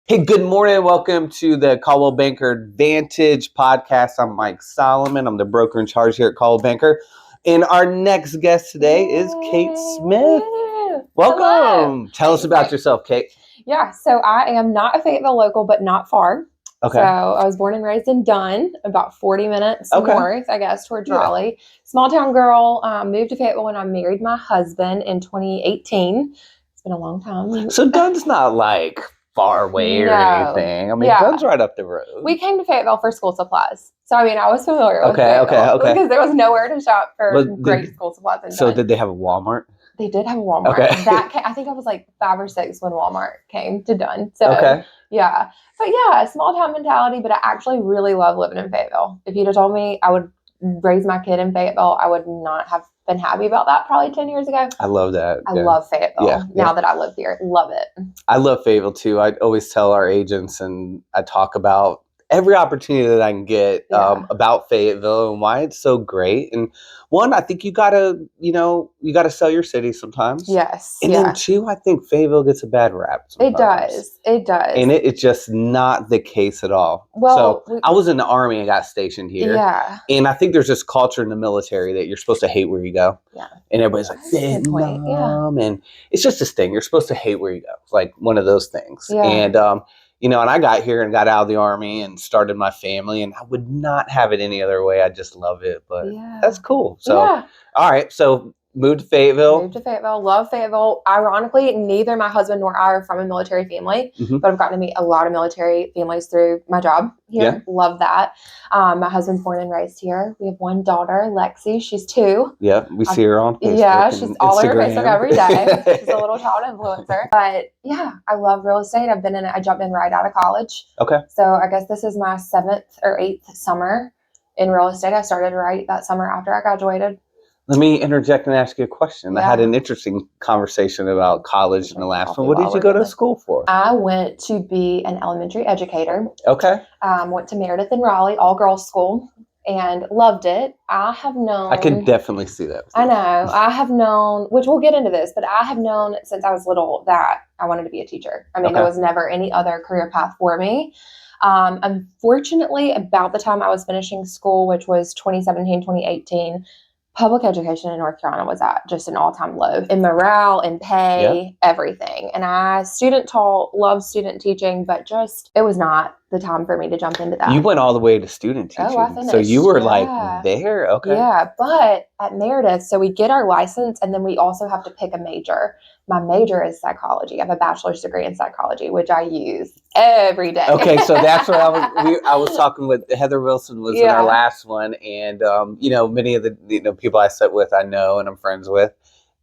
Hey, good morning. Welcome to the Coldwell Banker Advantage podcast. I'm Mike Solomon. I'm the broker in charge here at Coldwell Banker. And our next guest today is Kate Smith. Welcome. Hello. Tell us about yourself, Kate. Yeah, so I am not a Fayetteville local, but not far. Okay. So I was born and raised in Dunn, about 40 minutes north, I guess, towards Raleigh. Small town girl, moved to Fayetteville when I married my husband in 2018. It's been a long time. So Dunn's not like far away or anything. I mean, Dunn's right up the road. We came to Fayetteville for school supplies. So, I mean, I was familiar with Fayetteville. Okay. Because there was nowhere to shop for great school supplies in Dunn. So did they have a Walmart? They did have a Walmart. Okay. I think I was like 5 or 6 when Walmart came to Dunn. So, yeah. But yeah, small town mentality, but I actually really love living in Fayetteville. If you'd have told me I would raise my kid in Fayetteville, I would not have been happy about that probably 10 years ago. I love that. I love Fayetteville now that I live here. Love it. I love Fayetteville too. I always tell our agents and I talk about every opportunity that I can get about Fayetteville and why it's so great. And one, I think you gotta sell your city sometimes. Yes. And then two, I think Fayetteville gets a bad rap sometimes. It does. And it's just not the case at all. Well, so I was in the Army and got stationed here. Yeah. And I think there's this culture in the military that you're supposed to hate where you go. Yeah. And everybody's like, Vietnam. And it's just this thing. You're supposed to hate where you go. It's like one of those things. Yeah. And and I got here and got out of the Army and started my family, and I would not have it any other way. I just love it, but that's cool. So, all right. So moved to Fayetteville. Love Fayetteville. Ironically, neither my husband nor I are from a military family, but I've gotten to meet a lot of military families through my job here. Yeah. Love that. My husband's born and raised here. We have one daughter, Lexi. She's 2. Yeah, we see her on Facebook. Yeah, she's all over Facebook every day. She's a little child influencer. But yeah, I love real estate. I jumped in right out of college. Okay. So I guess this is my 7th or 8th summer in real estate. I started right that summer after I graduated. Let me interject and ask you a question. I had an interesting conversation about college in the last one. What did you go to school for? I went to be an elementary educator. Okay. Went to Meredith in Raleigh, all-girls school, and loved it. I can definitely see that. I know. I have known, which we'll get into this, but I have known since I was little that I wanted to be a teacher. I mean, there was never any other career path for me. Unfortunately, about the time I was finishing school, which was 2017, 2018, public education in North Carolina was at just an all-time low in morale and pay, everything. And I student taught, loved student teaching, but just it was not the time for me to jump into that. You went all the way to student teaching. Oh, I finished. So you were like there? Okay. Yeah, but at Meredith, so we get our license and then we also have to pick a major. My major is psychology. I have a bachelor's degree in psychology, which I use every day. Okay, so that's what I was talking with. Heather Wilson was in our last one, and many of the people I sit with, I know and I'm friends with.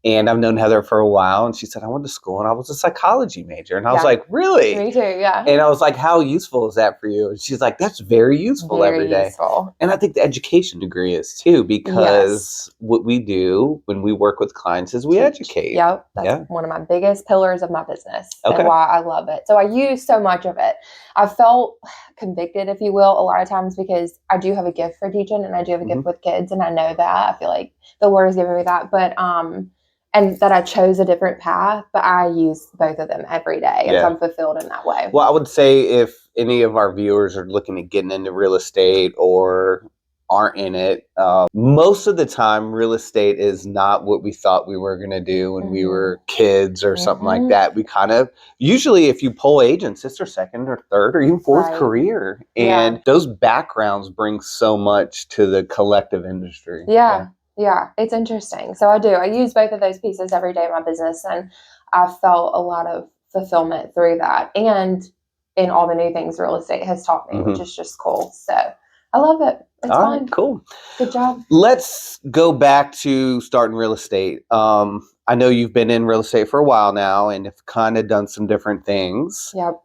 And I've known Heather for a while, and she said, I went to school and I was a psychology major. And I was like, really? Me too, yeah. And I was like, how useful is that for you? And she's like, that's very useful every day. Useful. And I think the education degree is too, because what we do when we work with clients is we educate. Yep. That's one of my biggest pillars of my business and why I love it. So I use so much of it. I felt convicted, if you will, a lot of times because I do have a gift for teaching and I do have a gift with kids. And I know that. I feel like the Lord has given me that. But, and that I chose a different path, but I use both of them every day. And so I'm fulfilled in that way. Well, I would say if any of our viewers are looking at getting into real estate or aren't in it, most of the time real estate is not what we thought we were going to do when we were kids or something like that. We kind of, usually if you poll agents, it's their second or third or even fourth career. And those backgrounds bring so much to the collective industry. Yeah, it's interesting. So I use both of those pieces every day in my business, and I felt a lot of fulfillment through that and in all the new things real estate has taught me, which is just cool. So I love it. It's all fun. Right, cool. Good job. Let's go back to starting real estate. I know you've been in real estate for a while now and have kind of done some different things. Yep.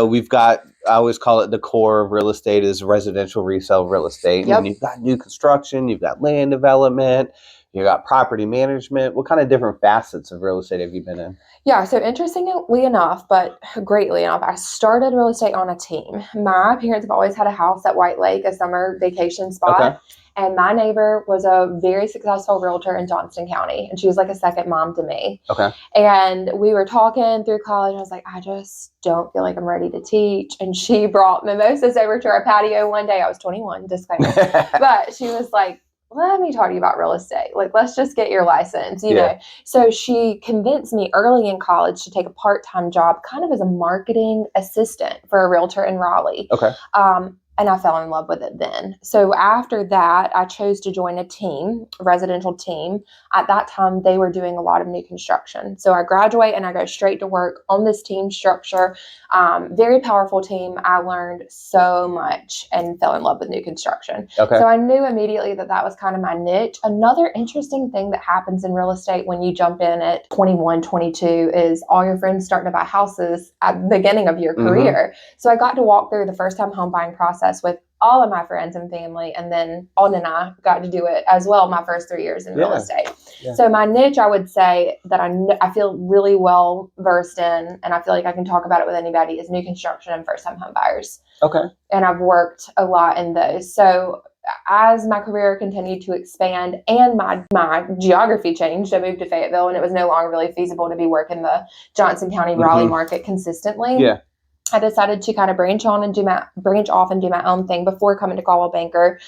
We've got, I always call it the core of real estate is residential resale real estate. Yep. And you've got new construction, you've got land development, you got property management. What kind of different facets of real estate have you been in? Yeah, so interestingly enough, but greatly enough, I started real estate on a team. My parents have always had a house at White Lake, a summer vacation spot. And my neighbor was a very successful realtor in Johnston County. And she was like a second mom to me. Okay. And we were talking through college. And I was like, I just don't feel like I'm ready to teach. And she brought mimosas over to our patio one day. I was 21, disclaimer. But she was like, let me talk to you about real estate. Like, let's just get your license, you know? So she convinced me early in college to take a part-time job kind of as a marketing assistant for a realtor in Raleigh. Okay. And I fell in love with it then. So after that, I chose to join a team, a residential team. At that time, they were doing a lot of new construction. So I graduate and I go straight to work on this team structure. Very powerful team. I learned so much and fell in love with new construction. Okay. So I knew immediately that that was kind of my niche. Another interesting thing that happens in real estate when you jump in at 21, 22 is all your friends starting to buy houses at the beginning of your career. So I got to walk through the first time home buying process with all of my friends and family, and then On and I got to do it as well my first 3 years in real estate. So my niche, I would say that I feel really well versed in, and I feel like I can talk about it with anybody, is new construction and first time home buyers. Okay. And I've worked a lot in those. So as my career continued to expand and my geography changed, I moved to Fayetteville, and it was no longer really feasible to be working the Johnson County Raleigh market consistently. Yeah. I decided to kind of branch off and do my own thing before coming to Coldwell Banker,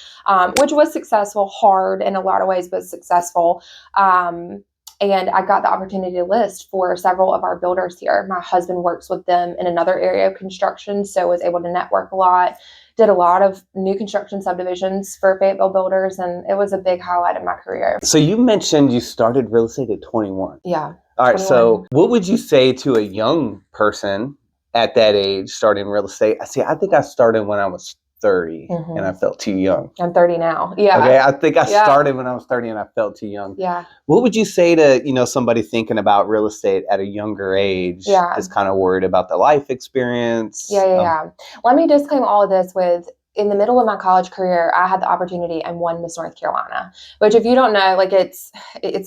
which was successful, hard in a lot of ways, but successful. And I got the opportunity to list for several of our builders here. My husband works with them in another area of construction, so was able to network a lot. Did a lot of new construction subdivisions for Fayetteville builders, and it was a big highlight of my career. So you mentioned you started real estate at 21. Yeah. All right. 21. So what would you say to a young person at that age starting real estate? I think I started when I was 30 and I felt too young. I'm 30 now. Yeah. Okay. I think I started when I was 30 and I felt too young. Yeah. What would you say to, somebody thinking about real estate at a younger age, just kind of worried about the life experience? Yeah. Let me disclaim all of this with, in the middle of my college career, I had the opportunity and won Miss North Carolina, which, if you don't know, like it's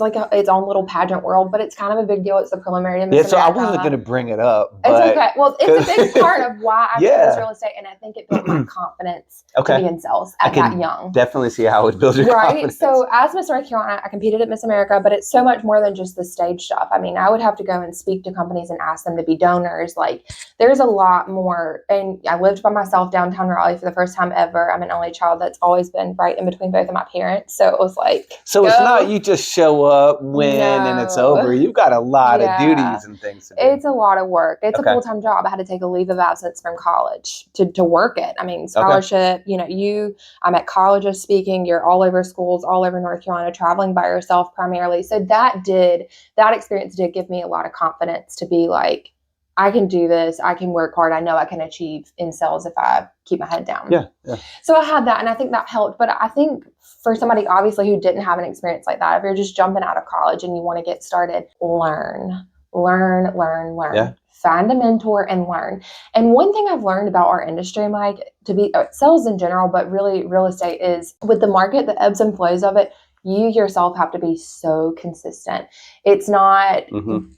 like its own little pageant world, but it's kind of a big deal. It's the preliminary to Miss America. So I wasn't going to bring it up. But it's okay. Well, it's a big part of why I did this real estate, and I think it built my confidence to be in sales at that young. Definitely see how it builds your confidence. So as Miss North Carolina, I competed at Miss America, but it's so much more than just the stage stuff. I mean, I would have to go and speak to companies and ask them to be donors. Like, there's a lot more. And I lived by myself downtown Raleigh for the first time ever. I'm an only child that's always been right in between both of my parents. So it was like, so it's not you just show up, win, and it's over. You've got a lot of duties and things to do. It's a lot of work. It's a full-time job. I had to take a leave of absence from college to work it. I mean, scholarship, I'm at colleges speaking, you're all over schools, all over North Carolina, traveling by yourself primarily. So that experience did give me a lot of confidence to be like, I can do this. I can work hard. I know I can achieve in sales if I keep my head down. Yeah. So I had that, and I think that helped. But I think for somebody, obviously, who didn't have an experience like that, if you're just jumping out of college and you want to get started, learn. Yeah. Find a mentor and learn. And one thing I've learned about our industry, Mike, to be sales in general, but really real estate, is with the market, the ebbs and flows of it, you yourself have to be so consistent. It's not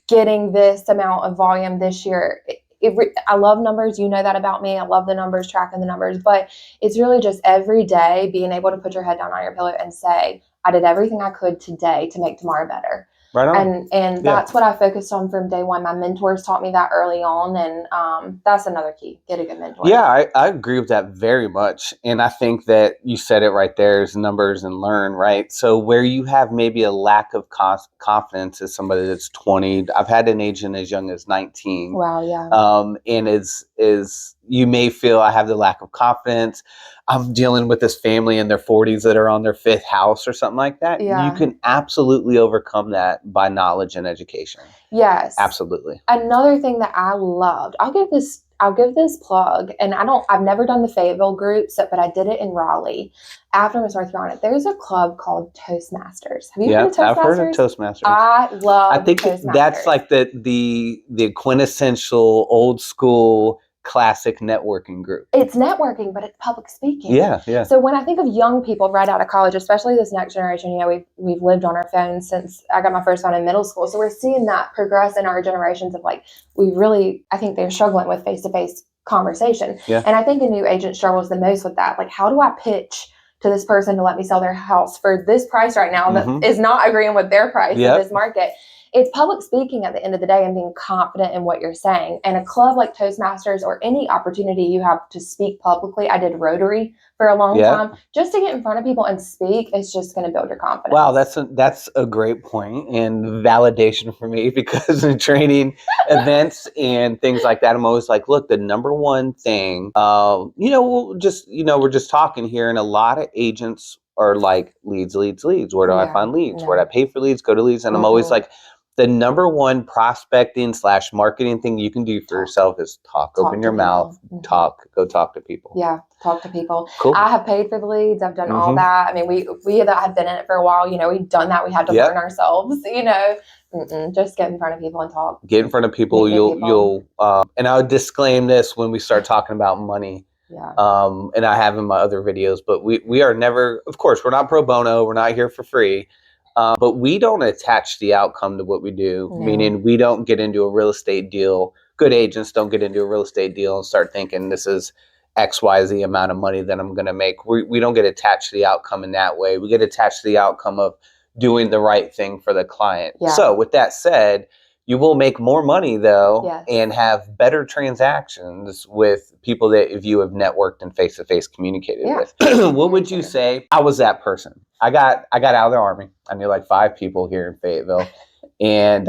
getting this amount of volume this year. I love numbers. You know that about me. I love the numbers, tracking the numbers. But it's really just every day being able to put your head down on your pillow and say, I did everything I could today to make tomorrow better. Right on. And that's what I focused on from day one. My mentors taught me that early on, and that's another key. Get a good mentor. Yeah, I agree with that very much. And I think that you said it right there, is numbers and learn, right? So where you have maybe a lack of confidence as somebody that's 20, I've had an agent as young as 19. Wow, yeah. And is you may feel I have the lack of confidence. I'm dealing with this family in their 40s that are on their 5th house or something like that. Yeah. You can absolutely overcome that by knowledge and education. Yes. Absolutely. Another thing that I loved, I'll give this plug, and I've never done the Fayetteville group, but I did it in Raleigh after Miss North Carolina. There's a club called Toastmasters. Have you heard of Toastmasters? I've heard of Toastmasters. I think Toastmasters. That's like the quintessential old school classic networking group. It's networking, but it's public speaking. Yeah. So when I think of young people right out of college, especially this next generation, we've lived on our phones since I got my first phone in middle school. So we're seeing that progress in our generations of like, I think they're struggling with face-to-face conversation. Yeah. And I think a new agent struggles the most with that. Like, how do I pitch to this person to let me sell their house for this price right now that is not agreeing with their price in this market. It's public speaking at the end of the day and being confident in what you're saying. And a club like Toastmasters or any opportunity you have to speak publicly, I did Rotary for a long time, just to get in front of people and speak is just going to build your confidence. Wow, that's a great point and validation for me, because in training events and things like that, I'm always like, look, the number one thing, we're just talking here, and a lot of agents are like, leads. Where do I find leads? Where do I pay for leads? Go to leads. And I'm always like, the number one prospecting / marketing thing you can do for yourself is talk. Open your mouth, go talk to people. Yeah, talk to people. Cool. I have paid for the leads. I've done all that. I mean, we that had been in it for a while, we've done that. We had to learn ourselves, just get in front of people and talk. Get in front of people. You'll and I would disclaim this when we start talking about money. Yeah. And I have in my other videos, but we are never, of course, we're not pro bono. We're not here for free. But we don't attach the outcome to what we do, meaning we don't get into a real estate deal. Good agents don't get into a real estate deal and start thinking this is XYZ amount of money that I'm going to make. We don't get attached to the outcome in that way. We get attached to the outcome of doing the right thing for the client. Yeah. So with that said, you will make more money though, and have better transactions with people that if you have networked and face-to-face communicated with. What would you say? I was that person. I got out of the Army. I knew like 5 people here in Fayetteville, and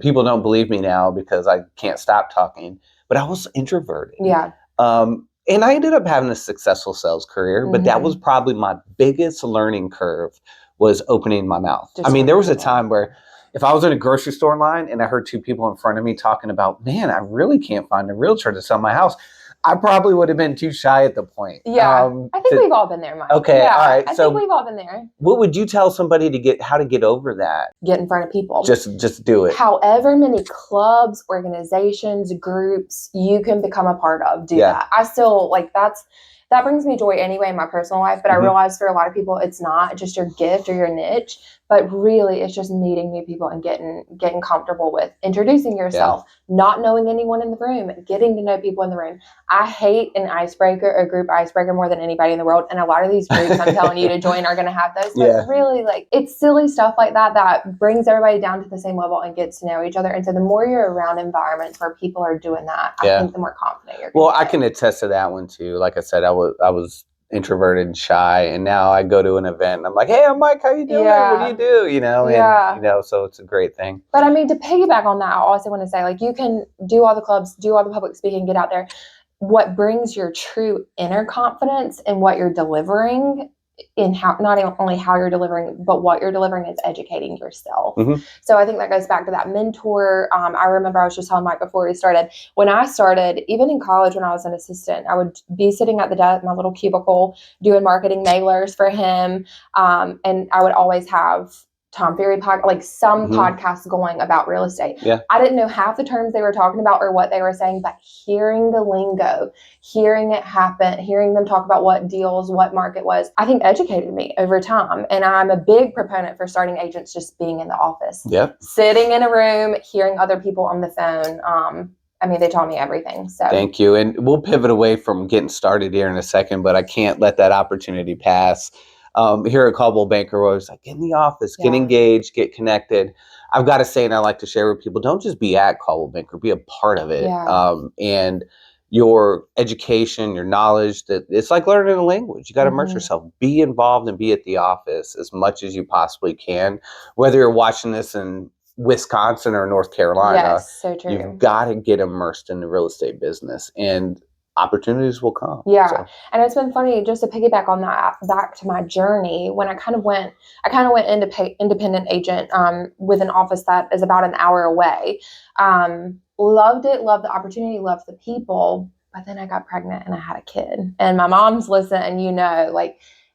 people don't believe me now because I can't stop talking. But I was introverted. Yeah. And I ended up having a successful sales career, but that was probably my biggest learning curve, was opening my mouth. I mean, there was a time where if I was in a grocery store line and I heard 2 people in front of me talking about, man, I really can't find a realtor to sell my house, I probably would have been too shy at the point. Yeah, I think we've all been there, Mike. Okay, yeah, all right. I think we've all been there. What would you tell somebody how to get over that? Get in front of people. Just do it. However many clubs, organizations, groups you can become a part of, do that. I still, that brings me joy anyway in my personal life, but I realize for a lot of people, it's not just your gift or your niche, but really it's just meeting new people and getting comfortable with introducing yourself, not knowing anyone in the room, getting to know people in the room. I hate an icebreaker, a group icebreaker, more than anybody in the world. And a lot of these groups I'm telling you to join are going to have those, but really it's silly stuff like that brings everybody down to the same level and gets to know each other. And so the more you're around environments where people are doing that, I think the more confident you're going to I can attest to that one too. Like I said, I was introverted and shy, and now I go to an event and I'm like, hey, I'm Mike, how you doing? What do you do? And so it's a great thing. But I mean, to piggyback on that, I also want to say, you can do all the clubs, do all the public speaking, get out there. What brings your true inner confidence in what you're delivering, in how, not only how you're delivering, but what you're delivering, is educating yourself. So I think that goes back to that mentor. I remember I was just telling Mike before we started, when I started, even in college, when I was an assistant, I would be sitting at the desk, my little cubicle, doing marketing mailers for him. And I would always have Tom Ferry podcasts going about real estate. Yeah. I didn't know half the terms they were talking about or what they were saying, but hearing the lingo, hearing it happen, hearing them talk about what deals, what market was, I think educated me over time. And I'm a big proponent for starting agents just being in the office, sitting in a room, hearing other people on the phone. I mean, they taught me everything. So thank you. And we'll pivot away from getting started here in a second, but I can't let that opportunity pass. Here at Coldwell Banker, we're always like, get in the office, get engaged, get connected. I've got to say, and I like to share with people, don't just be at Coldwell Banker, be a part of it. And your education, your knowledge, that it's like learning a language. You got to immerse yourself, be involved, and be at the office as much as you possibly can. Whether you're watching this in Wisconsin or North Carolina, so true. You've got to get immersed in the real estate business, and opportunities will come. And it's been funny, just to piggyback on that, back to my journey, when I kind of went independent agent with an office that is about an hour away. Loved it, loved the opportunity, loved the people, but then I got pregnant and I had a kid. And my mom's listen, and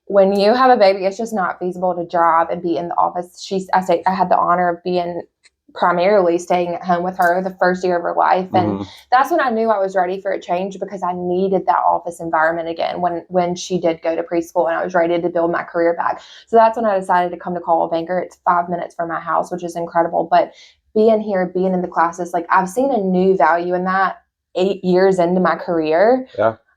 when you have a baby, it's just not feasible to drive and be in the office. I had the honor of being primarily staying at home with her the first year of her life. And that's when I knew I was ready for a change, because I needed that office environment again when she did go to preschool and I was ready to build my career back. So that's when I decided to come to Coldwell Banker. It's 5 minutes from my house, which is incredible. But being here, being in the classes, I've seen a new value in that 8 years into my career.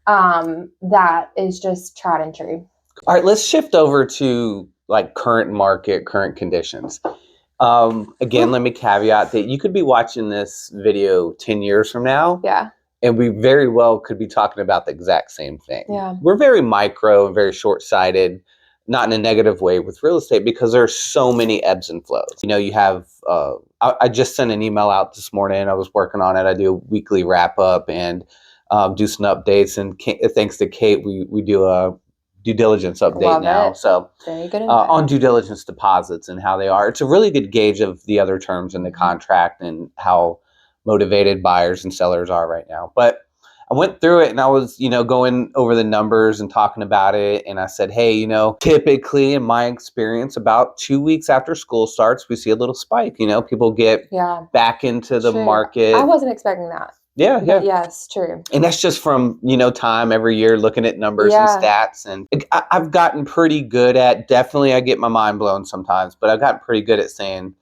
That is just tried and true. All right, let's shift over to like current market, current conditions. Again, let me caveat that you could be watching this video 10 years from now. Yeah. And we very well could be talking about the exact same thing. Yeah. We're very micro and very short-sighted, not in a negative way with real estate, because there's so many ebbs and flows. You know, you have, I just sent an email out this morning. I was working on it. I do a weekly wrap up and do some updates. And thanks to Kate, we do a due diligence update Love now. it. So Very good on due diligence deposits and how they are. It's a really good gauge of the other terms in the contract and how motivated buyers and sellers are right now. But I went through it and I was, you know, going over the numbers and talking about it. And I said, hey, you know, typically in my experience, about 2 weeks after school starts, we see a little spike. You know, people get back into the market. I wasn't expecting that. Yeah. Yes, true. And that's just from, you know, time every year looking at numbers and stats. And I've gotten pretty good at, definitely I get my mind blown sometimes, but I've gotten pretty good at saying,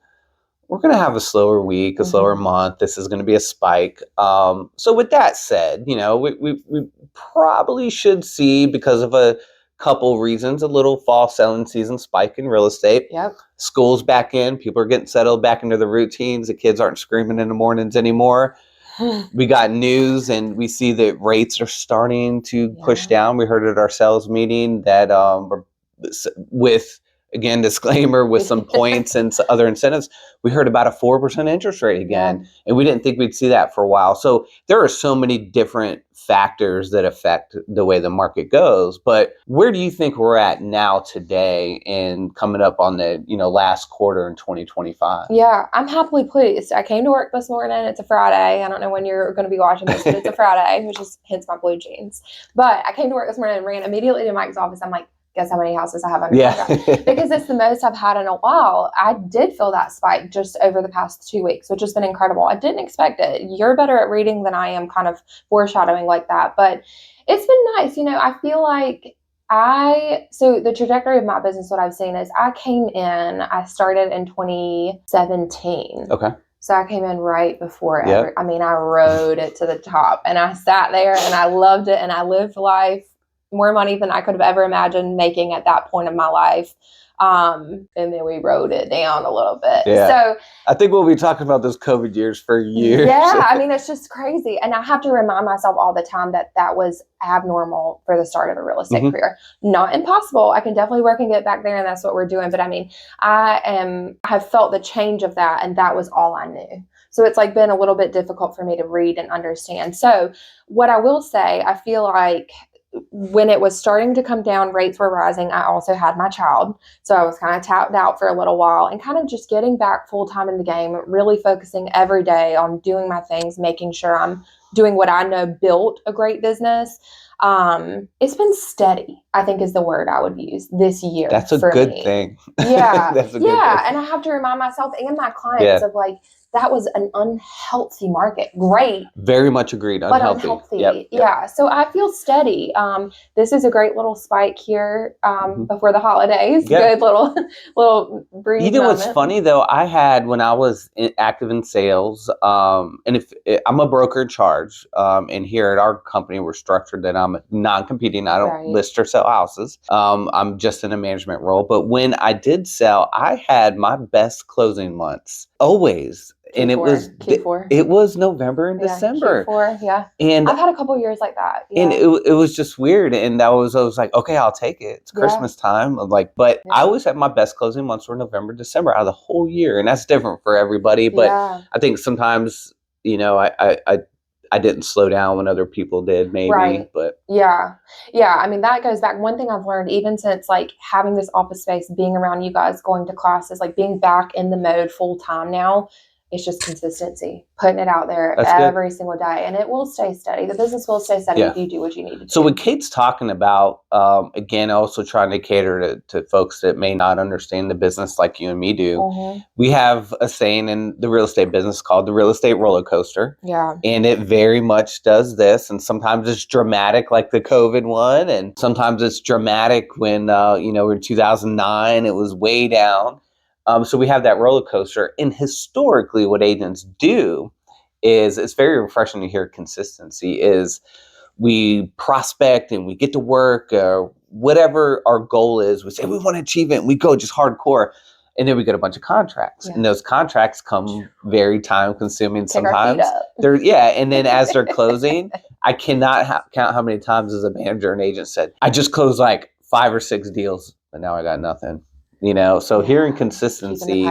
we're going to have a slower week, a slower month. This is going to be a spike. So with that said, you know, we probably should see, because of a couple reasons, a little fall selling season spike in real estate. Yep. School's back in. People are getting settled back into the routines. The kids aren't screaming in the mornings anymore. We got news and we see that rates are starting to push down. We heard at our sales meeting that with, again, disclaimer, with some points and other incentives, we heard about a 4% interest rate again. And we didn't think we'd see that for a while. So there are so many different factors that affect the way the market goes. But where do you think we're at now today and coming up on the, you know, last quarter in 2025? Yeah, I'm happily pleased. I came to work this morning. It's a Friday. I don't know when you're going to be watching this, but it's a Friday, which is hence my blue jeans. But I came to work this morning and ran immediately to Mike's office. I'm like, guess how many houses I have under contract? Because it's the most I've had in a while. I did feel that spike just over the past 2 weeks, which has been incredible. I didn't expect it. You're better at reading than I am, kind of foreshadowing like that. But it's been nice. You know, I feel like so the trajectory of my business, what I've seen is I started in 2017. Okay. So I came in right before I rode it to the top, and I sat there and I loved it, and I lived life, more money than I could have ever imagined making at that point in my life. And then we rode it down a little bit. Yeah. So I think we'll be talking about those COVID years for years. Yeah. I mean, it's just crazy. And I have to remind myself all the time that that was abnormal for the start of a real estate career. Not impossible. I can definitely work and get back there, and that's what we're doing. But I mean, I have felt the change of that, and that was all I knew. So it's like been a little bit difficult for me to read and understand. So what I will say, I feel like when it was starting to come down, rates were rising. I also had my child. So I was kind of tapped out for a little while and kind of just getting back full time in the game, really focusing every day on doing my things, making sure I'm doing what I know built a great business. It's been steady, I think is the word I would use this year. That's a good thing. Yeah. That's a good thing. And I have to remind myself and my clients of like, that was an unhealthy market. Great. Very much agreed. Unhealthy. But unhealthy. Yep. Yeah. So I feel steady. This is a great little spike here before the holidays. Good little breeze. You know what's funny though? I had, when I was active in sales, and I'm a broker in charge, and here at our company we're structured that I'm non-competing. I don't list or sell houses. I'm just in a management role. But when I did sell, I had my best closing months always. Q4, and it was November and December. Q4, and I've had a couple of years like that. And it was just weird. And I was like, okay, I'll take it. It's Christmas time. I always had my best closing months were November, December out of the whole year, and that's different for everybody. But I think sometimes, you know, I didn't slow down when other people did, maybe. But I mean, that goes back. One thing I've learned, even since like having this office space, being around you guys, going to classes, like being back in the mode full time now, it's just consistency, putting it out there every single day, and it will stay steady. The business will stay steady if you do what you need to do. So when Kate's talking about, again, also trying to cater to folks that may not understand the business like you and me do, we have a saying in the real estate business called the real estate roller coaster. Yeah. And it very much does this. And sometimes it's dramatic like the COVID one. And sometimes it's dramatic when, in 2009, it was way down. So we have that roller coaster. And historically, what agents do is, it's very refreshing to hear consistency, is we prospect and we get to work, whatever our goal is, we say we want to achieve it, and we go just hardcore. And then we get a bunch of contracts, and those contracts come very time consuming sometimes. And then as they're closing, I cannot count how many times as a manager and agent said, I just closed like 5 or 6 deals, but now I got nothing. So hearing consistency,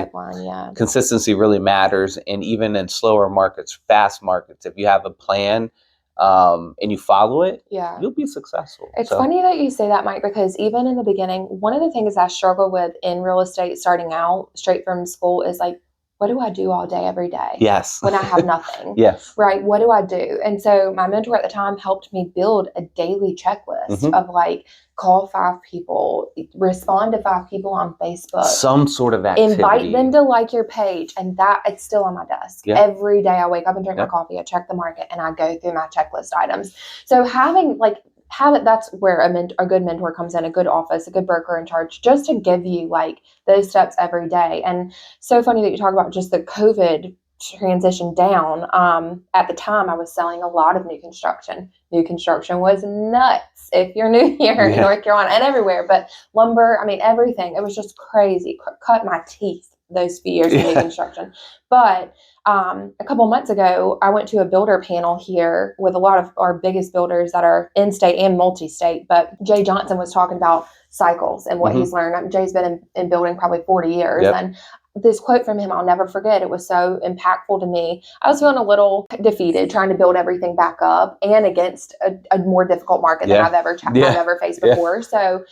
consistency really matters. And even in slower markets, fast markets, if you have a plan, and you follow it, you'll be successful. It's funny that you say that, Mike, because even in the beginning, one of the things I struggle with in real estate starting out straight from school is like, what do I do all day, every day? Yes. When I have nothing. Yes. Right. What do I do? And so my mentor at the time helped me build a daily checklist of like, call 5 people, respond to 5 people on Facebook. Some sort of activity. Invite them to like your page. And that it's still on my desk. Every day I wake up and drink my coffee, I check the market, and I go through my checklist items. So that's where a good mentor comes in, a good office, a good broker in charge, just to give you like those steps every day. And so funny that you talk about just the COVID transition down. At the time I was selling a lot of new construction. New construction was nuts if you're new here in North Carolina and everywhere, but lumber, I mean, everything. It was just crazy. Cut my teeth those few years in new construction. But a couple months ago, I went to a builder panel here with a lot of our biggest builders that are in-state and multi-state. But Jay Johnson was talking about cycles and what he's learned. Jay's been in building probably 40 years. And this quote from him, I'll never forget. It was so impactful to me. I was feeling a little defeated trying to build everything back up and against a more difficult market than I've ever faced before. So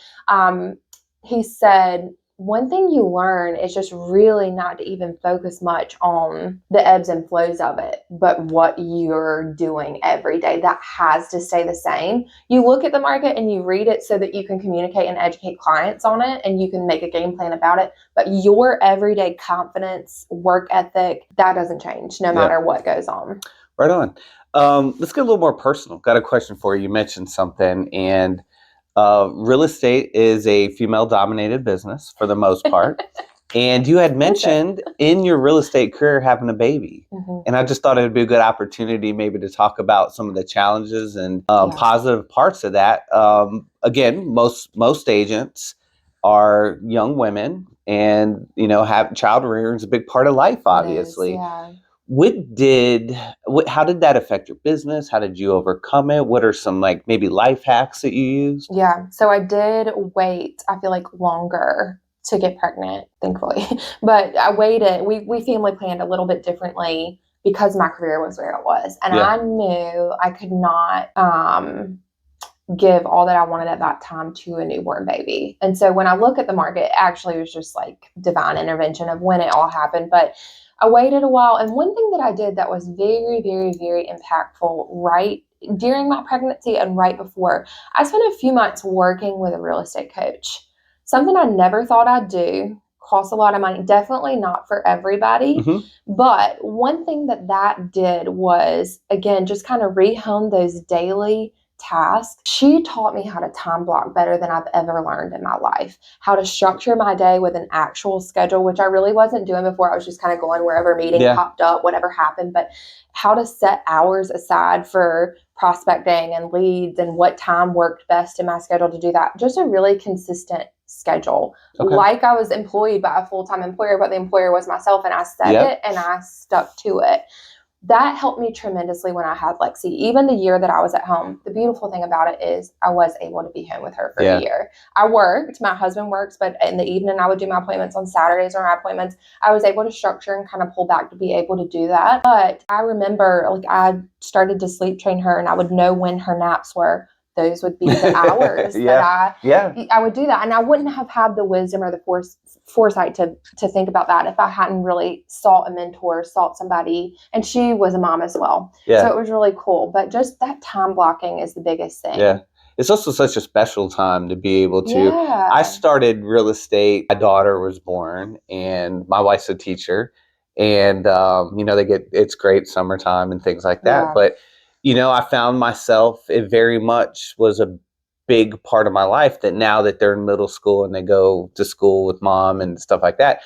he said, one thing you learn is just really not to even focus much on the ebbs and flows of it, but what you're doing every day. That has to stay the same. You look at the market and you read it so that you can communicate and educate clients on it, and you can make a game plan about it. But your everyday confidence, work ethic, that doesn't change no matter what goes on. Right on. Let's get a little more personal. Got a question for you. You mentioned something, and real estate is a female-dominated business for the most part. And you had mentioned in your real estate career having a baby. And I just thought it would be a good opportunity maybe to talk about some of the challenges and positive parts of that. Again, most agents are young women, and, child rearing is a big part of life, obviously. How did that affect your business? How did you overcome it? What are some maybe life hacks that you used? Yeah. So I did wait, I feel like, longer to get pregnant, thankfully. But I waited. We family planned a little bit differently because my career was where it was. And I knew I could not give all that I wanted at that time to a newborn baby. And so when I look at the market, actually it was just like divine intervention of when it all happened. But I waited a while. And one thing that I did that was very, very, very impactful right during my pregnancy and right before, I spent a few months working with a real estate coach. Something I never thought I'd do, costs a lot of money, definitely not for everybody. But one thing that did was, again, just kind of rehome those daily tasks. She taught me how to time block better than I've ever learned in my life, how to structure my day with an actual schedule, which I really wasn't doing before. I was just kind of going wherever meeting popped up, whatever happened, but how to set hours aside for prospecting and leads and what time worked best in my schedule to do that. Just a really consistent schedule. Like I was employed by a full-time employer, but the employer was myself, and I set it and I stuck to it. That helped me tremendously when I had Lexi. Even the year that I was at home, the beautiful thing about it is I was able to be home with her for a year. I worked, my husband works, but in the evening I would do my appointments on Saturdays or my appointments. I was able to structure and kind of pull back to be able to do that. But I remember I started to sleep train her, and I would know when her naps were. Those would be the hours that I would do that. And I wouldn't have had the wisdom or the foresight to think about that if I hadn't really sought a mentor, sought somebody. And she was a mom as well. So it was really cool. But just that time blocking is the biggest thing. It's also such a special time to be able to. I started real estate. My daughter was born, and my wife's a teacher. And, it's great summertime and things like that. But I found myself, it very much was a big part of my life that now that they're in middle school and they go to school with mom and stuff like that,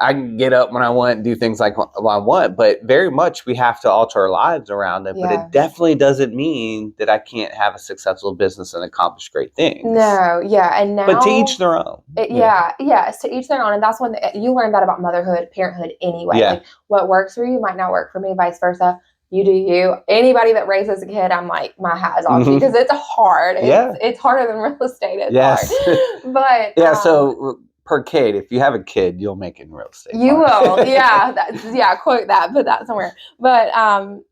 I can get up when I want, do things like what I want, but very much we have to alter our lives around it. But Yeah. it definitely doesn't mean that I can't have a successful business and accomplish great things. No, yeah. And now, but to each their own. Yes, to each their own. And that's when you learn that about motherhood, parenthood anyway. Yeah. Like what works for you might not work for me, vice versa. You do you. Anybody that raises a kid, I'm like, my hat is off because it's hard. It's harder than real estate. It's hard. But yeah, so per kid, if you have a kid, you'll make it in real estate. You will. Yeah. Quote that, put that somewhere. But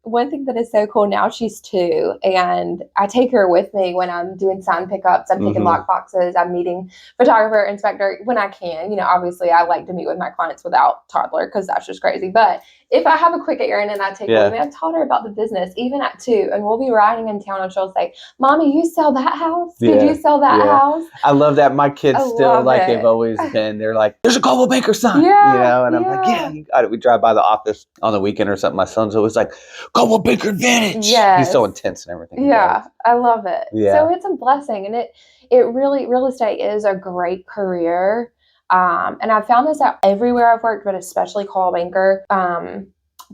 one thing that is so cool now, she's 2, and I take her with me when I'm doing sign pickups. I'm picking lock boxes. I'm meeting photographer, inspector when I can. Obviously I like to meet with my clients without toddler because that's just crazy. But if I have a quick errand and I take her with me, I've taught her about the business, even at 2, and we'll be riding in town and she'll say, "Mommy, you sell that house? Did you sell that house?" I love that. My kids still they've always been. They're like, "There's a Coldwell Banker sign," and I'm like, "Yeah, you got it." We drive by the office on the weekend or something. My son's always like, "Coldwell Banker Advantage." He's so intense and everything. Yeah, I love it. So it's a blessing, and it really, real estate is a great career. And I've found this out everywhere I've worked, but especially Coldwell Banker,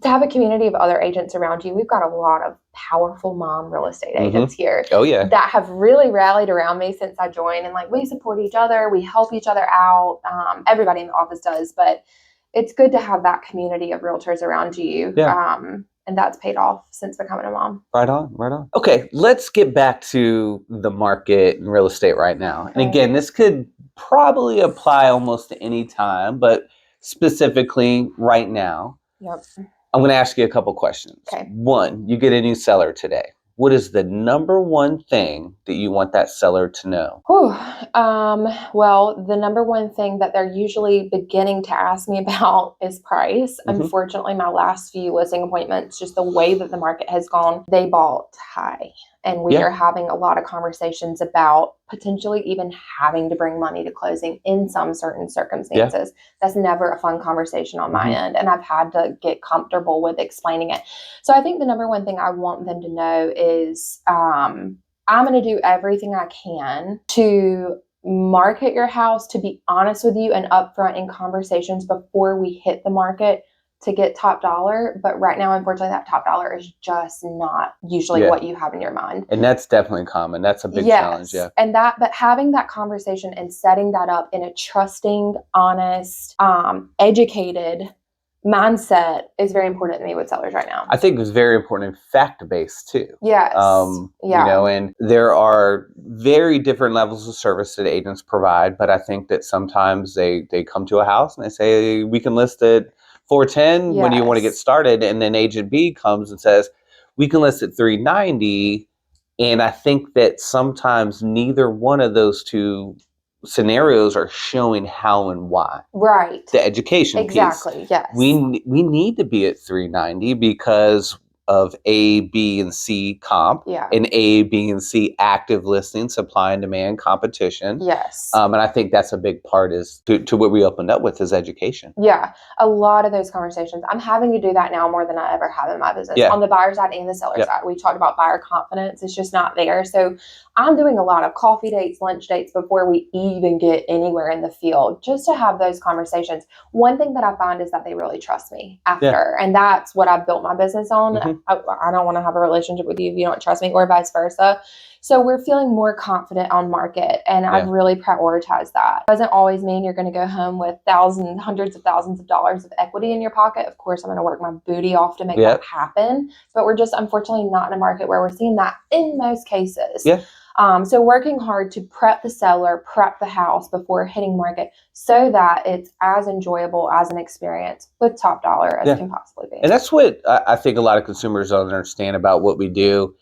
to have a community of other agents around you. We've got a lot of powerful mom real estate agents here. Oh, yeah. That have really rallied around me since I joined. And like, we support each other. We help each other out. Everybody in the office does, but it's good to have that community of realtors around you. Yeah. And that's paid off since becoming a mom. Right on. Okay, let's get back to the market and real estate right now. And again, this could probably apply almost to any time, but specifically right now. Yep. I'm going to ask you a couple questions. Okay. 1, you get a new seller today. What is the number one thing that you want that seller to know? Well, the number one thing that they're usually beginning to ask me about is price. Unfortunately, my last few listing appointments, just the way that the market has gone, they bought high. And we are having a lot of conversations about potentially even having to bring money to closing in some certain circumstances. That's never a fun conversation on my end. And I've had to get comfortable with explaining it. So I think the number one thing I want them to know is I'm going to do everything I can to market your house, to be honest with you and upfront in conversations before we hit the market to get top dollar. But right now, unfortunately, that top dollar is just not usually what you have in your mind. And that's definitely common. That's a big challenge. Yeah. And but having that conversation and setting that up in a trusting, honest, educated mindset is very important to me with sellers right now. I think it's very important in fact-based too. Yes. And there are very different levels of service that agents provide, but I think that sometimes they come to a house and they say, we can list it $410 when you want to get started, and then agent B comes and says, we can list it $390. And I think that sometimes neither one of those two scenarios are showing how and why. Right. The education piece. Exactly. Yes. We need to be at $390 because of A, B, and C comp. Yeah. And A, B, and C active listing, supply and demand, competition. Yes. And I think that's a big part is to what we opened up with is education. Yeah. A lot of those conversations. I'm having to do that now more than I ever have in my business. On the buyer side and the seller side. We talked about buyer confidence. It's just not there. So I'm doing a lot of coffee dates, lunch dates before we even get anywhere in the field, just to have those conversations. One thing that I find is that they really trust me after. And that's what I've built my business on. I don't want to have a relationship with you if you don't trust me, or vice versa. So we're feeling more confident on market, and I've really prioritized that. It doesn't always mean you're going to go home with hundreds of thousands of dollars of equity in your pocket. Of course, I'm going to work my booty off to make that happen. But we're just unfortunately not in a market where we're seeing that in most cases. So working hard to prep the seller, prep the house before hitting market so that it's as enjoyable as an experience with top dollar as can possibly be. And that's what I think a lot of consumers don't understand about what we do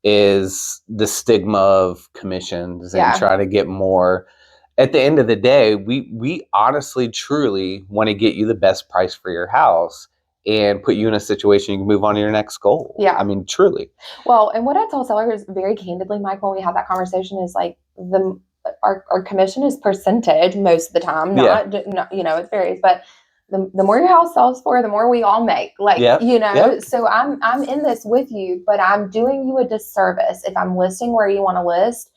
is the stigma of commissions and trying to get more. At the end of the day, we honestly, truly want to get you the best price for your house and put you in a situation you can move on to your next goal. Yeah. I mean, truly. Well, and what I tell sellers very candidly, Mike, when we have that conversation is like our commission is percentage most of the time. Not it varies, but the more your house sells for, the more we all make. So I'm in this with you, but I'm doing you a disservice if I'm listing where you want to list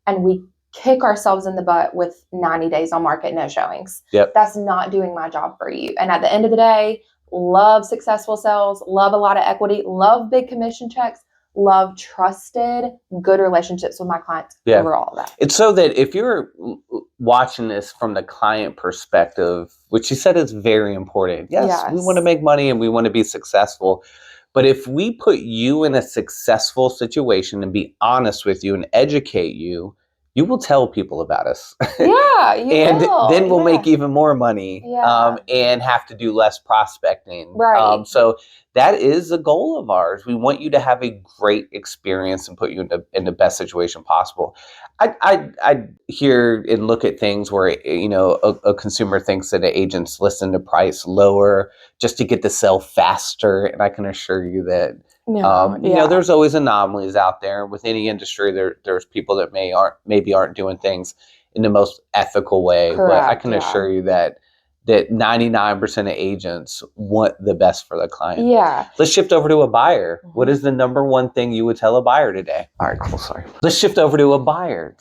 and we kick ourselves in the butt with 90 days on market, no showings. Yep. That's not doing my job for you. And at the end of the day, love successful sales, love a lot of equity, love big commission checks, love trusted, good relationships with my clients over all of that. It's so that if you're watching this from the client perspective, which you said is very important. Yes, we want to make money and we want to be successful. But if we put you in a successful situation and be honest with you and educate you, you will tell people about us. Yeah, you and will. then we'll make even more money Yeah. and have to do less prospecting. Right. So that is a goal of ours. We want you to have a great experience and put you in the best situation possible. I hear and look at things where, a consumer thinks that an agent's listing the price lower just to get the sale faster. And I can assure you that there's always anomalies out there. With any industry, there's people that maybe aren't doing things in the most ethical way. Correct, but I can assure you that 99% of agents want the best for the client. Yeah. Let's shift over to a buyer. Mm-hmm. What is the number one thing you would tell a buyer today? All right, cool. Sorry. Let's shift over to a buyer.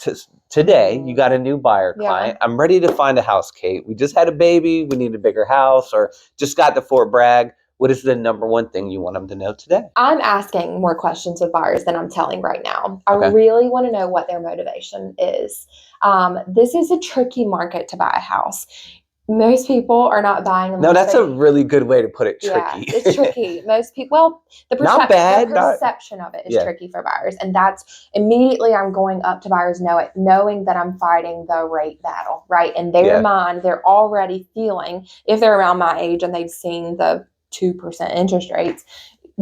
Today, you got a new buyer client. I'm ready to find a house, Kate. We just had a baby. We need a bigger house, or just got to Fort Bragg. What is the number one thing you want them to know today? I'm asking more questions with buyers than I'm telling right now. I really want to know what their motivation is. This is a tricky market to buy a house. Most people are not buying. No, that's a really good way to put it. Tricky. Yeah, it's tricky. Most people, the perception of it is tricky for buyers. And that's immediately I'm going up to buyers knowing that I'm fighting the rate battle, right? In their mind, they're already feeling, if they're around my age and they've seen the 2% interest rates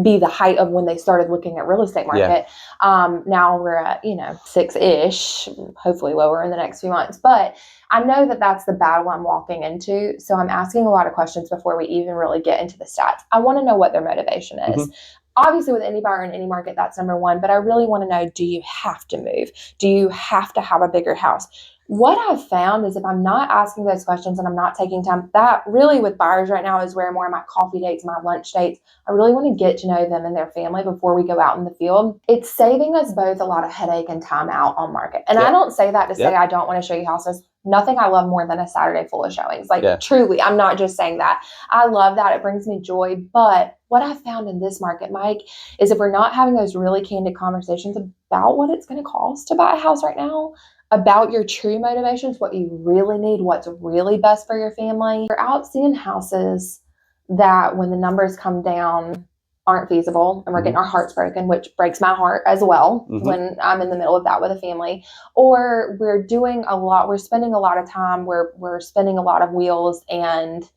be the height of when they started looking at real estate market. Now we're at, 6-ish, hopefully lower in the next few months. But I know that that's the battle I'm walking into. So I'm asking a lot of questions before we even really get into the stats. I want to know what their motivation is. Mm-hmm. Obviously, with any buyer in any market, that's number one. But I really want to know, do you have to move? Do you have to have a bigger house? What I've found is if I'm not asking those questions and I'm not taking time, that really with buyers right now is where more of my coffee dates, my lunch dates, I really want to get to know them and their family before we go out in the field. It's saving us both a lot of headache and time out on market. And I don't say that to say I don't want to show you houses. Nothing I love more than a Saturday full of showings. Truly, I'm not just saying that. I love that. It brings me joy. But what I found in this market, Mike, is if we're not having those really candid conversations about what it's going to cost to buy a house right now, about your true motivations, what you really need, what's really best for your family. You're out seeing houses that when the numbers come down aren't feasible and we're getting our hearts broken, which breaks my heart as well when I'm in the middle of that with a family. Or we're spending a lot of time, we're spinning a lot of wheels and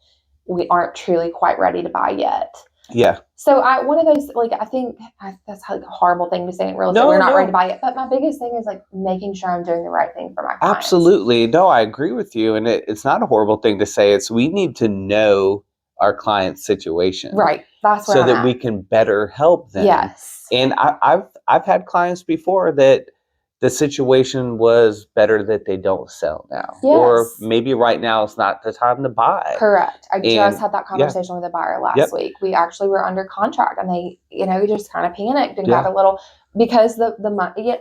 we aren't truly quite ready to buy yet. Yeah. So one of those, I think that's a horrible thing to say in real estate. We're not ready to buy it. But my biggest thing is making sure I'm doing the right thing for my clients. Absolutely. No, I agree with you. And it's not a horrible thing to say. We need to know our client's situation. Right. That's where so that we can better help them. Yes. And I've had clients before that the situation was better that they don't sell now. Yes. Or maybe right now is not the time to buy. Correct. I just had that conversation with a buyer last week. We actually were under contract and they, we just kind of panicked and got a little, because the money,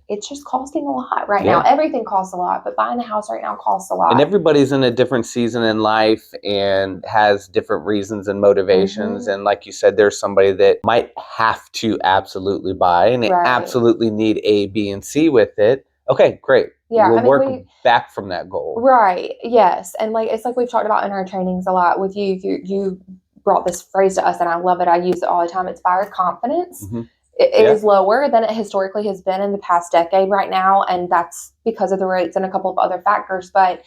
it's just costing a lot right now. Everything costs a lot, but buying a house right now costs a lot. And everybody's in a different season in life and has different reasons and motivations. And like you said, there's somebody that might have to absolutely buy and they absolutely need A, B, and C with it. Okay, great. Yeah, we'll work back from that goal. Right. Yes. And it's like we've talked about in our trainings a lot with you. You brought this phrase to us and I love it. I use it all the time. It's buyer confidence. It is lower than it historically has been in the past decade right now. And that's because of the rates and a couple of other factors. But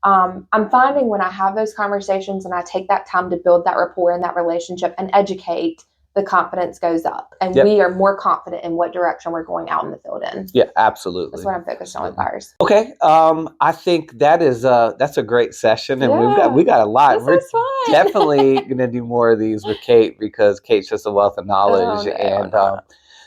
I'm finding when I have those conversations and I take that time to build that rapport and that relationship and educate, the confidence goes up and we are more confident in what direction we're going out in the field in. Yeah, absolutely. That's what I'm focused on with buyers. Okay. I think that's a great session and we got a lot. We're definitely going to do more of these with Kate because Kate's just a wealth of knowledge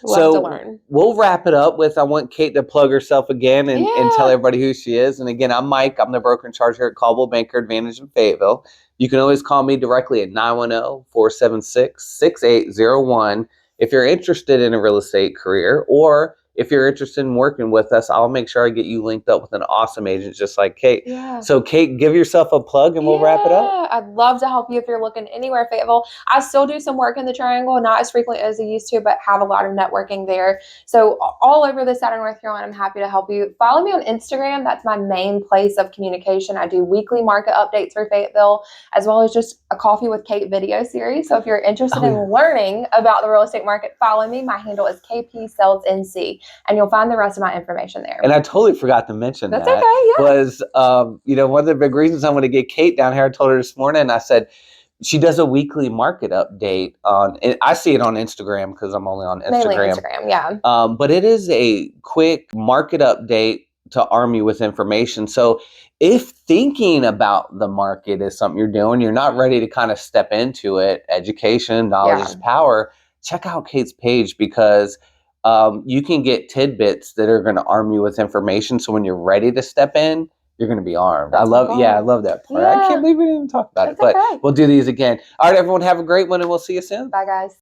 Love to learn. We'll wrap it up with, I want Kate to plug herself again and tell everybody who she is. And again, I'm Mike. I'm the broker in charge here at Coldwell Banker Advantage in Fayetteville. You can always call me directly at 910-476-6801 if you're interested in a real estate career or if you're interested in working with us, I'll make sure I get you linked up with an awesome agent just like Kate. Yeah. So Kate, give yourself a plug and we'll wrap it up. I'd love to help you if you're looking anywhere Fayetteville. I still do some work in the Triangle, not as frequently as I used to, but have a lot of networking there. So all over the side of North Carolina, I'm happy to help you. Follow me on Instagram. That's my main place of communication. I do weekly market updates for Fayetteville, as well as just a Coffee with Kate video series. So if you're interested in learning about the real estate market, follow me. My handle is KPSalesNC, and you'll find the rest of my information there. And I totally forgot to mention That's that. okay, yeah. Was, one of the big reasons I'm going to get Kate down here. I told her this morning, I said, she does a weekly market update on, and I see it on Instagram because I'm only on Instagram. Mainly Instagram, yeah. But it is a quick market update to arm you with information. So if thinking about the market is something you're doing, you're not ready to kind of step into it, education, knowledge is power, check out Kate's page because you can get tidbits that are going to arm you with information. So when you're ready to step in, you're going to be armed. I love that part. I can't believe we didn't even talk about it, but we'll do these again. All right, everyone, have a great one and we'll see you soon. Bye, guys.